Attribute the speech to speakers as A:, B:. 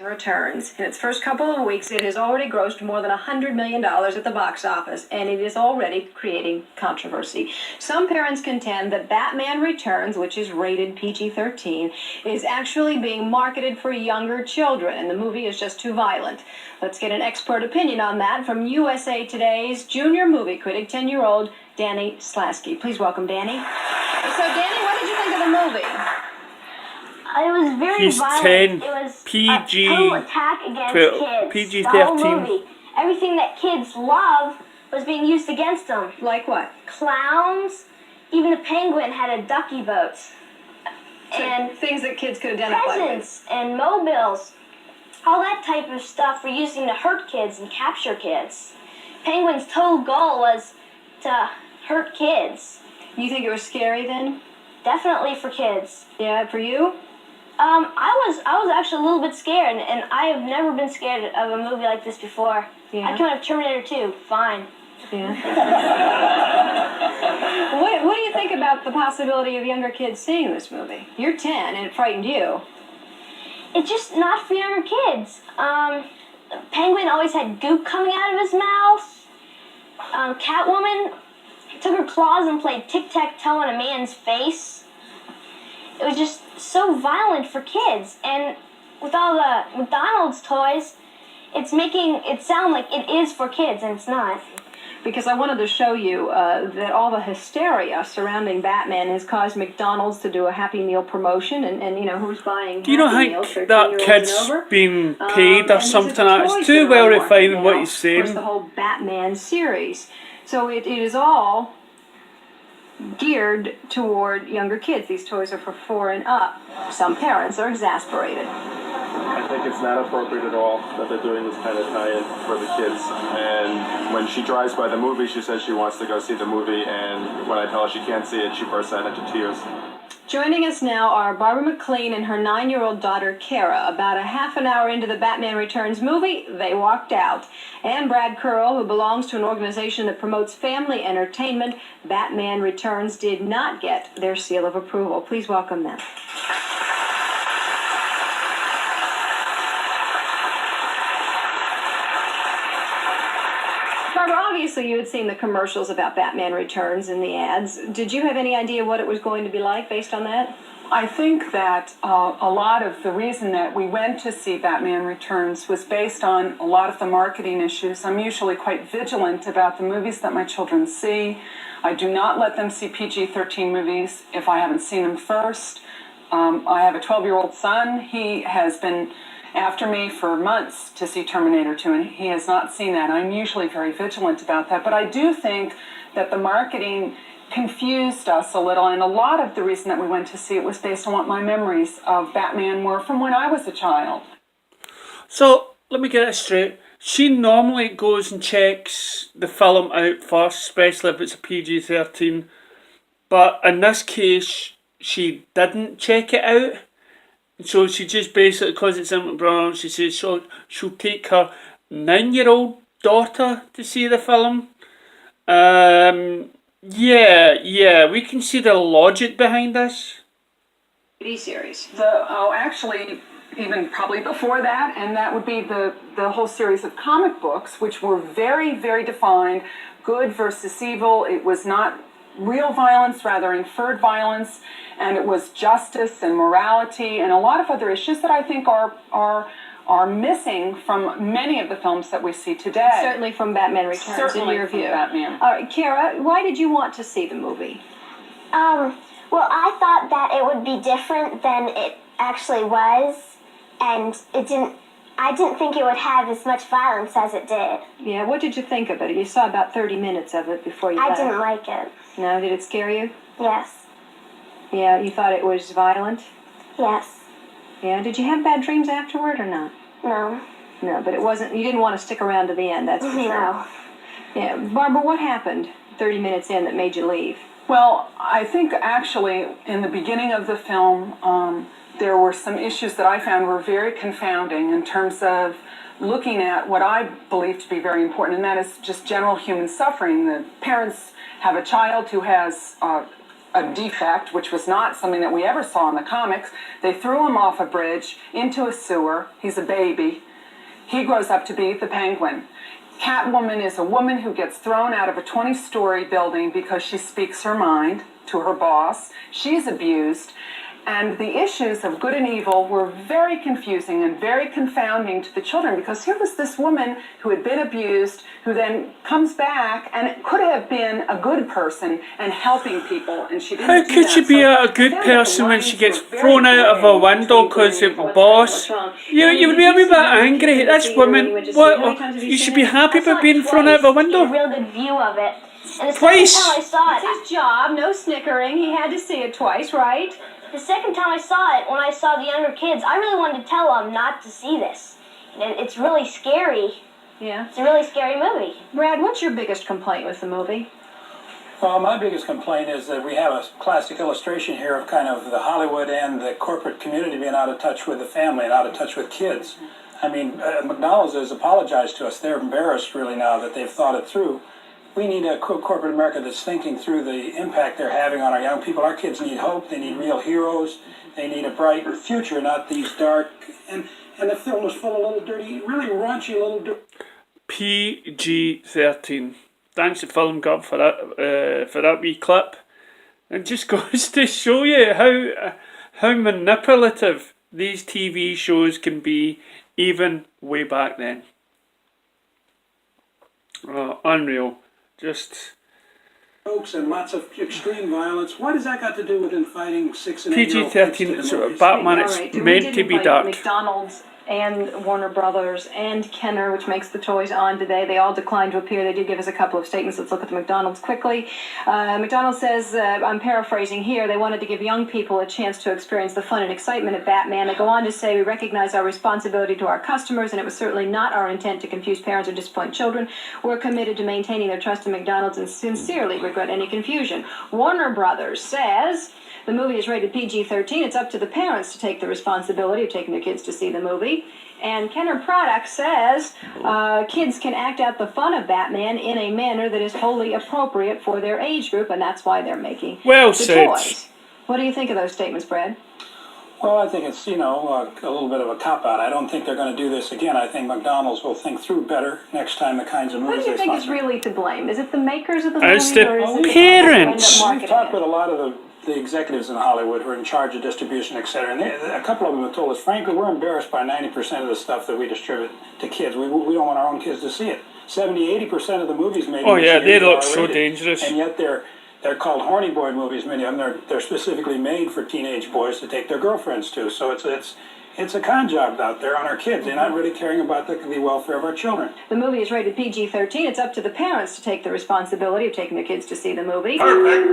A: Returns. In its first couple of weeks, it has already grossed more than $100 million at the box office, and it is already creating controversy. Some parents contend that Batman Returns, which is rated PG-13, is actually being marketed for younger children, and the movie is just too violent. Let's get an expert opinion on that from USA Today's junior movie critic, 10-year-old Danny Slasky. Please welcome Danny. So, Danny, what did you think of the movie?
B: It was very violent.
C: 10,
B: it was
C: PG,
B: a total attack against
C: 12,
B: kids.
C: PG-13.
B: The whole movie. Everything that kids love was being used against them.
A: Like what?
B: Clowns. Even the penguin had a ducky boat.
A: So
B: and
A: things that kids could identify
B: presents and mobiles. All that type of stuff were using to hurt kids and capture kids. Penguin's total goal was to hurt kids.
A: You think it was scary then?
B: Definitely for kids.
A: Yeah, for you?
B: I was actually a little bit scared, and I have never been scared of a movie like this before.
A: Yeah.
B: I came out of Terminator 2, fine.
A: Yeah. What do you think about the possibility of younger kids seeing this movie? You're 10, and it frightened you.
B: It's just not for younger kids. Penguin always had goop coming out of his mouth. Catwoman took her claws and played tic-tac-toe on a man's face. It was just so violent for kids. And with all the McDonald's toys, it's making it sound like it is for kids, and it's not.
A: Because I wanted to show you that all the hysteria surrounding Batman has caused McDonald's to do a Happy Meal promotion, and you know, who's buying
C: Do you know
A: Happy Meals
C: how
A: for
C: that
A: 10-year-olds
C: kid's
A: and over?
C: been paid or
A: And these
C: something
A: are the
C: like that?
A: toys
C: It's too
A: that
C: well
A: are on market
C: refined what
A: now.
C: he's
A: Of
C: saying.
A: course, the whole Batman series. So it is all geared toward younger kids. These toys are for 4 and up. Some parents are exasperated.
D: I think it's not appropriate at all that they're doing this kind of tie-in for the kids. And when she drives by the movie, she says she wants to go see the movie, and when I tell her she can't see it, she bursts out into tears.
A: Joining us now are Barbara McLean and her 9-year-old daughter, Kara. About a half an hour into the Batman Returns movie, they walked out. And Brad Curl, who belongs to an organization that promotes family entertainment, Batman Returns did not get their seal of approval. Please welcome them. Barbara, obviously you had seen the commercials about Batman Returns and the ads. Did you have any idea what it was going to be like based on that?
E: I think that a lot of the reason that we went to see Batman Returns was based on a lot of the marketing issues. I'm usually quite vigilant about the movies that my children see. I do not let them see PG-13 movies if I haven't seen them first. I have a 12-year-old son. He has been after me for months to see Terminator 2, and he has not seen that. I'm usually very vigilant about that, but I do think that the marketing confused us a little, and a lot of the reason that we went to see it was based on what my memories of Batman were from when I was a child.
C: So, let me get it straight. She normally goes and checks the film out first, especially if it's a PG-13, but in this case, she didn't check it out. So she just basically, because it's in McDonald's, she says she'll take her 9-year-old daughter to see the film. Yeah, we can see the logic behind this.
A: TV series.
E: Actually, even probably before that, and that would be the whole series of comic books, which were very, very defined, good versus evil. It was not real violence, rather inferred violence, and it was justice and morality and a lot of other issues that I think are missing from many of the films that we see today.
A: Certainly from Batman Returns,
E: Certainly
A: in your
E: from
A: view.
E: Batman.
A: All right, Kara, why did you want to see the movie?
B: Well, I thought that it would be different than it actually was, and I didn't think it would have as much violence as it did.
A: Yeah, what did you think of it? You saw about 30 minutes of it before you left.
B: I didn't like it.
A: No, did it scare you?
B: Yes.
A: Yeah, you thought it was violent?
B: Yes.
A: Yeah, did you have bad dreams afterward or not?
B: No.
A: No, but it wasn't, you didn't want to stick around to the end, that's for sure.
B: No.
A: Yeah, Barbara, what happened 30 minutes in that made you leave?
E: Well, I think actually in the beginning of the film, there were some issues that I found were very confounding in terms of looking at what I believe to be very important, and that is just general human suffering. The parents have a child who has a defect, which was not something that we ever saw in the comics. They threw him off a bridge into a sewer. He's a baby. He grows up to be the Penguin. Catwoman is a woman who gets thrown out of a 20-story building because she speaks her mind to her boss. She's abused. And the issues of good and evil were very confusing and very confounding to the children, because here was this woman who had been abused, who then comes back and could have been a good person and helping people, and she didn't
C: How
E: do
C: could
E: that.
C: she be
E: So
C: a good
E: I feel
C: person
E: the
C: when she
E: lines
C: gets
E: were very
C: thrown out of a
E: blurred
C: window
E: between
C: because
E: good
C: of
E: and
C: the
E: evil.
C: boss? You would be a wee bit angry. This woman, what? You should be happy
B: I saw
C: about
B: it
C: being thrown out of a
B: twice to get a
C: window.
B: real good view of it. And the
C: Twice?
B: second time I saw it,
A: It's his job, no snickering. He had to see it twice, right?
B: the second time I saw it, when I saw the younger kids, I really wanted to tell them not to see this. It's really scary.
A: Yeah.
B: It's a really scary movie.
A: Brad, what's your biggest complaint with the movie?
F: Well, my biggest complaint is that we have a classic illustration here of kind of the Hollywood and the corporate community being out of touch with the family and out of touch with kids. I mean, McDonald's has apologized to us. They're embarrassed really now that they've thought it through. We need a corporate America that's thinking through the impact they're having on our young people. Our kids need hope. They need real heroes. They need a bright future, not these dark. And the film was full of little dirty, really raunchy little dirty.
C: PG-13. Thanks to Film Gov for that wee clip. It just goes to show you how manipulative these TV shows can be, even way back then. Unreal. Just
F: Jokes and lots of extreme violence. What has that got to do with inviting 6 and 8-year-old kids
C: PG-13.
F: to the
C: It's
F: movies?
C: Batman.
A: All
C: It's
A: right, we
C: meant
A: did
C: to be
A: invite
C: dark.
A: McDonald's and Warner Brothers and Kenner, which makes the toys on today. They all declined to appear. They did give us a couple of statements. Let's look at the McDonald's quickly. McDonald's says, I'm paraphrasing here, they wanted to give young people a chance to experience the fun and excitement of Batman. They go on to say, we recognize our responsibility to our customers, and it was certainly not our intent to confuse parents or disappoint children. We're committed to maintaining their trust in McDonald's and sincerely regret any confusion. Warner Brothers says, the movie is rated PG-13. It's up to the parents to take the responsibility of taking their kids to see the movie. And Kenner Products says kids can act out the fun of Batman in a manner that is wholly appropriate for their age group, and that's why they're making
C: Well
A: the
C: said.
A: toys. What do you think of those statements, Brad?
F: Well, I think it's, a little bit of a cop-out. I don't think they're going to do this again. I think McDonald's will think through better next time the kinds of
A: What
F: movies
A: do you
F: they
A: think is
F: sponsor.
A: really to blame? Is it the makers of the movie,
C: It's the
A: or is it the
C: parents.
A: people who
F: We've
A: end up
F: talked
A: marketing
F: with
A: it?
F: a lot of the executives in Hollywood who are in charge of distribution, et cetera, and a couple of them have told us, frankly, we're embarrassed by 90% of the stuff that we distribute to kids. We don't want our own kids to see it. 70-80% of the movies made
C: Oh
F: this
C: yeah,
F: year
C: they
F: are
C: look so
F: R-rated.
C: dangerous.
F: And yet they're called horny boy movies. Many of them they're specifically made for teenage boys to take their girlfriends to. So it's a con job out there on our kids. They're not really caring about the welfare of our children.
A: The movie is rated PG-13. It's up to the parents to take the responsibility of taking their kids to see the movie.
G: Perfect.